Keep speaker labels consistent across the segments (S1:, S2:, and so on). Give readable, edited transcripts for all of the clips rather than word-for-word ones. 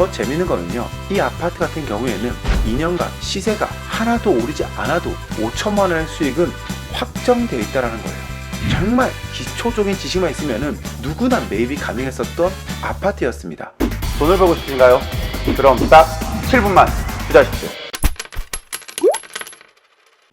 S1: 더 재밌는 거는요, 이 아파트 같은 경우에는 2년간 시세가 하나도 오르지 않아도 5천만 원의 수익은 확정되어 있다는 거예요. 정말 기초적인 지식만 있으면 누구나 매입이 가능했었던 아파트였습니다.
S2: 돈을 벌고 싶으신가요? 그럼 딱 7분만 투자하십시오.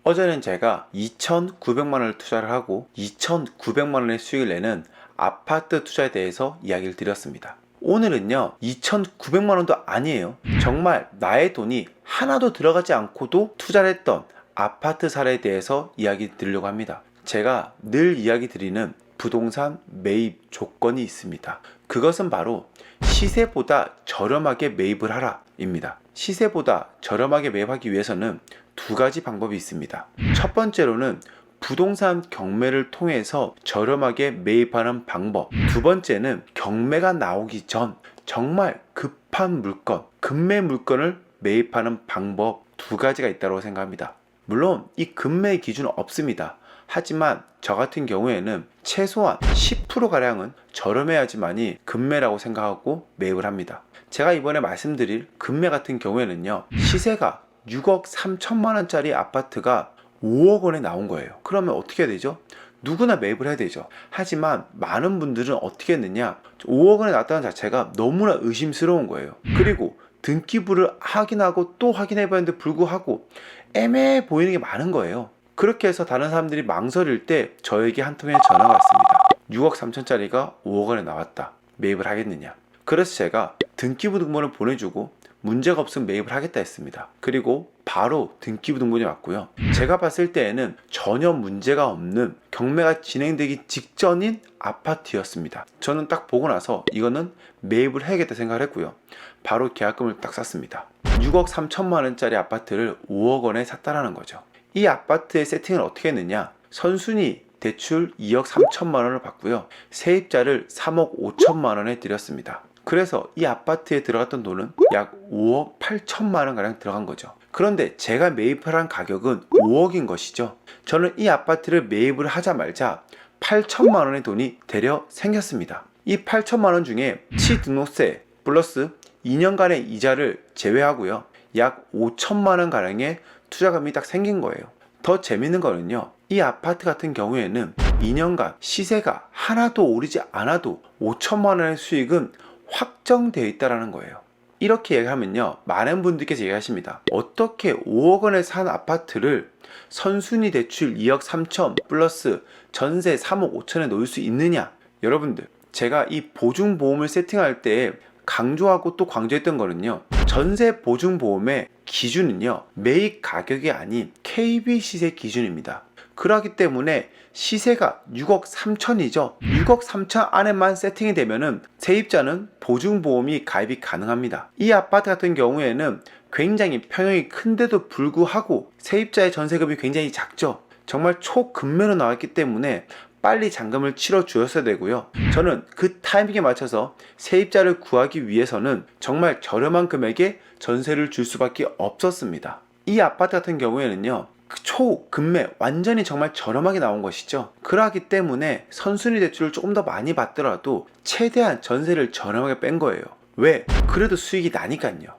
S1: 어제는 제가 2,900만 원을 투자를 하고 2,900만 원의 수익을 내는 아파트 투자에 대해서 이야기를 드렸습니다. 오늘은요, 2,900만 원도 아니에요. 정말 나의 돈이 하나도 들어가지 않고도 투자를 했던 아파트 사례에 대해서 이야기 드리려고 합니다. 제가 늘 이야기 드리는 부동산 매입 조건이 있습니다. 그것은 바로 시세보다 저렴하게 매입을 하라 입니다. 시세보다 저렴하게 매입하기 위해서는 두 가지 방법이 있습니다. 첫 번째로는 부동산 경매를 통해서 저렴하게 매입하는 방법. 두 번째는 경매가 나오기 전 정말 급한 물건, 급매 물건을 매입하는 방법, 두 가지가 있다고 생각합니다. 물론 이 급매 기준은 없습니다. 하지만 저 같은 경우에는 최소한 10%가량은 저렴해야지만이 급매라고 생각하고 매입을 합니다. 제가 이번에 말씀드릴 급매 같은 경우에는요, 시세가 6억 3천만 원짜리 아파트가 5억 원에 나온 거예요. 그러면 어떻게 해야 되죠? 누구나 매입을 해야 되죠. 하지만 많은 분들은 어떻게 했느냐, 5억 원에 나왔다는 자체가 너무나 의심스러운 거예요. 그리고 등기부를 확인하고 또 확인해 봤는데 불구하고 애매해 보이는 게 많은 거예요. 그렇게 해서 다른 사람들이 망설일 때 저에게 한 통의 전화가 왔습니다. 6억 3천짜리가 5억 원에 나왔다. 매입을 하겠느냐. 그래서 제가 등기부 등본을 보내주고 문제가 없으면 매입을 하겠다 했습니다. 그리고 바로 등기부 등본이 왔고요. 제가 봤을 때에는 전혀 문제가 없는, 경매가 진행되기 직전인 아파트였습니다. 저는 딱 보고 나서 이거는 매입을 해야겠다 생각을 했고요. 바로 계약금을 딱 쌌습니다. 6억 3천만 원짜리 아파트를 5억 원에 샀다라는 거죠. 이 아파트의 세팅을 어떻게 했느냐, 선순위 대출 2억 3천만 원을 받고요, 세입자를 3억 5천만 원에 드렸습니다. 그래서 이 아파트에 들어갔던 돈은 약 5억 8천만 원 가량 들어간 거죠. 그런데 제가 매입을 한 가격은 5억인 것이죠. 저는 이 아파트를 매입을 하자마자 8천만 원의 돈이 대려 생겼습니다. 이 8천만 원 중에 취등록세 플러스 2년간의 이자를 제외하고요, 약 5천만 원 가량의 투자금이 딱 생긴 거예요. 더 재밌는 거는요, 이 아파트 같은 경우에는 2년간 시세가 하나도 오르지 않아도 5천만 원의 수익은 확정되어 있다는 거예요. 이렇게 얘기하면요, 많은 분들께서 얘기하십니다. 어떻게 5억 원에 산 아파트를 선순위 대출 2억 3천 플러스 전세 3억 5천에 놓을 수 있느냐. 여러분들, 제가 이 보증보험을 세팅할 때 강조하고 또 강조했던 거는요, 전세 보증보험의 기준은요, 매입 가격이 아닌 KB 시세 기준입니다. 그렇기 때문에 시세가 6억 3천이죠. 6억 3천 안에만 세팅이 되면은 세입자는 보증보험이 가입이 가능합니다. 이 아파트 같은 경우에는 굉장히 평형이 큰데도 불구하고 세입자의 전세금이 굉장히 작죠. 정말 초급매로 나왔기 때문에 빨리 잔금을 치러 주었어야 되고요. 저는 그 타이밍에 맞춰서 세입자를 구하기 위해서는 정말 저렴한 금액에 전세를 줄 수밖에 없었습니다. 이 아파트 같은 경우에는요, 초급매, 완전히 정말 저렴하게 나온 것이죠. 그러기 때문에 선순위 대출을 조금 더 많이 받더라도 최대한 전세를 저렴하게 뺀 거예요. 왜? 그래도 수익이 나니까요.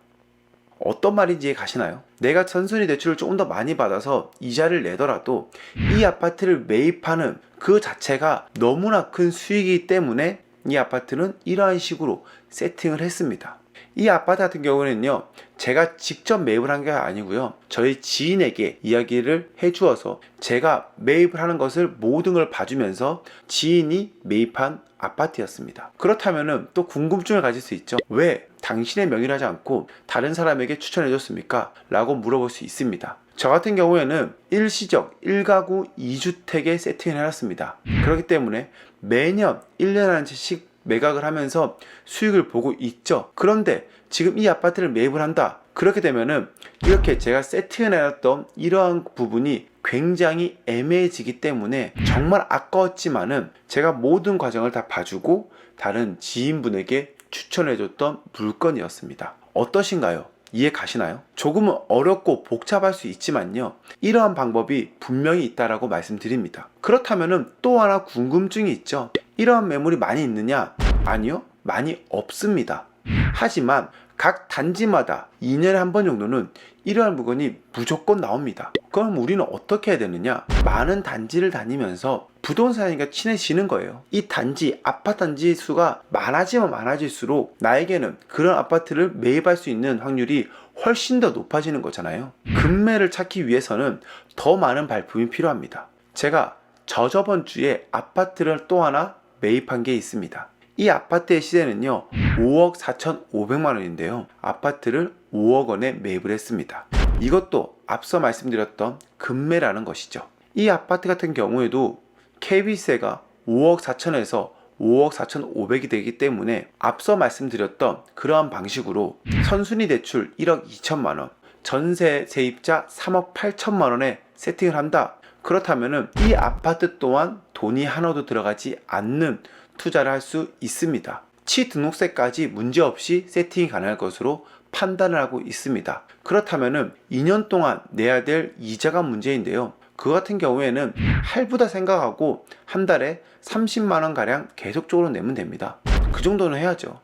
S1: 어떤 말인지 가시나요? 내가 선순위 대출을 조금 더 많이 받아서 이자를 내더라도 이 아파트를 매입하는 그 자체가 너무나 큰 수익이기 때문에 이 아파트는 이러한 식으로 세팅을 했습니다. 이 아파트 같은 경우는요, 제가 직접 매입을 한 게 아니고요, 저희 지인에게 이야기를 해주어서 제가 매입을 하는 것을 모든 걸 봐주면서 지인이 매입한 아파트였습니다. 그렇다면 또 궁금증을 가질 수 있죠. 왜 당신의 명의를 하지 않고 다른 사람에게 추천해 줬습니까? 라고 물어볼 수 있습니다. 저 같은 경우에는 일시적 1가구 2주택에 세팅을 해놨습니다. 그렇기 때문에 매년 1년에 한 채씩 매각을 하면서 수익을 보고 있죠. 그런데 지금 이 아파트를 매입을 한다. 그렇게 되면은 이렇게 제가 세팅해 놨던 이러한 부분이 굉장히 애매해지기 때문에 정말 아까웠지만은 제가 모든 과정을 다 봐주고 다른 지인분에게 추천해줬던 물건이었습니다. 어떠신가요? 이해 가시나요? 조금은 어렵고 복잡할 수 있지만요, 이러한 방법이 분명히 있다라고 말씀드립니다. 그렇다면 또 하나 궁금증이 있죠. 이러한 매물이 많이 있느냐? 아니요, 많이 없습니다. 하지만 각 단지마다 2년에 한 번 정도는 이러한 물건이 무조건 나옵니다. 그럼 우리는 어떻게 해야 되느냐? 많은 단지를 다니면서 부동산이니까 친해지는 거예요. 이 단지, 아파트 단지 수가 많아지면 많아질수록 나에게는 그런 아파트를 매입할 수 있는 확률이 훨씬 더 높아지는 거잖아요. 금매를 찾기 위해서는 더 많은 발품이 필요합니다. 제가 저저번 주에 아파트를 또 하나 매입한 게 있습니다. 이 아파트의 시세는요 5억 4,500만 원인데요, 아파트를 5억 원에 매입을 했습니다. 이것도 앞서 말씀드렸던 금매라는 것이죠. 이 아파트 같은 경우에도 KB세가 5억 4천에서 5억 4,500이 되기 때문에 앞서 말씀드렸던 그러한 방식으로 선순위 대출 1억 2천만 원, 전세 세입자 3억 8천만 원에 세팅을 한다. 그렇다면은 이 아파트 또한 돈이 하나도 들어가지 않는 투자를 할 수 있습니다. 취등록세까지 문제없이 세팅이 가능할 것으로 판단을 하고 있습니다. 그렇다면은 2년 동안 내야 될 이자가 문제인데요. 그 같은 경우에는 할부다 생각하고 한 달에 30만 원 가량 계속적으로 내면 됩니다. 그 정도는 해야죠.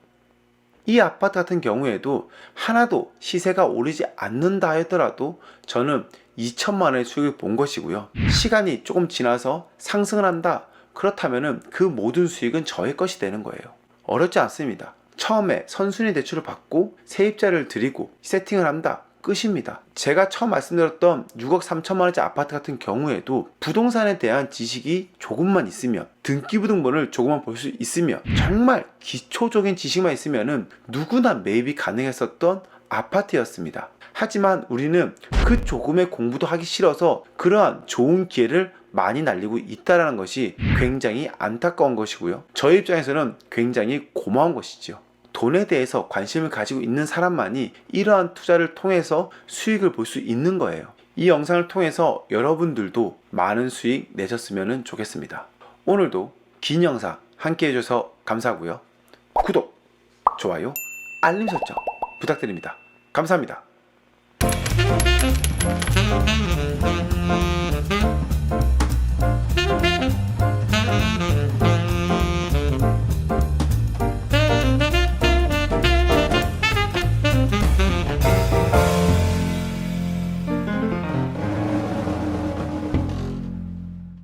S1: 이 아파트 같은 경우에도 하나도 시세가 오르지 않는다 하더라도 저는 2천만 원의 수익을 본 것이고요. 시간이 조금 지나서 상승을 한다. 그렇다면은 그 모든 수익은 저의 것이 되는 거예요. 어렵지 않습니다. 처음에 선순위 대출을 받고 세입자를 드리고 세팅을 한다. 끝입니다. 제가 처음 말씀드렸던 6억 3천만 원짜리 아파트 같은 경우에도 부동산에 대한 지식이 조금만 있으면, 등기부등본을 조금만 볼 수 있으면, 정말 기초적인 지식만 있으면은 누구나 매입이 가능했었던 아파트였습니다. 하지만 우리는 그 조금의 공부도 하기 싫어서 그러한 좋은 기회를 많이 날리고 있다는 것이 굉장히 안타까운 것이고요. 저희 입장에서는 굉장히 고마운 것이죠. 돈에 대해서 관심을 가지고 있는 사람만이 이러한 투자를 통해서 수익을 볼 수 있는 거예요. 이 영상을 통해서 여러분들도 많은 수익 내셨으면 좋겠습니다. 오늘도 긴 영상 함께 해줘서 감사하고요. 구독, 좋아요, 알림 설정 부탁드립니다. 감사합니다.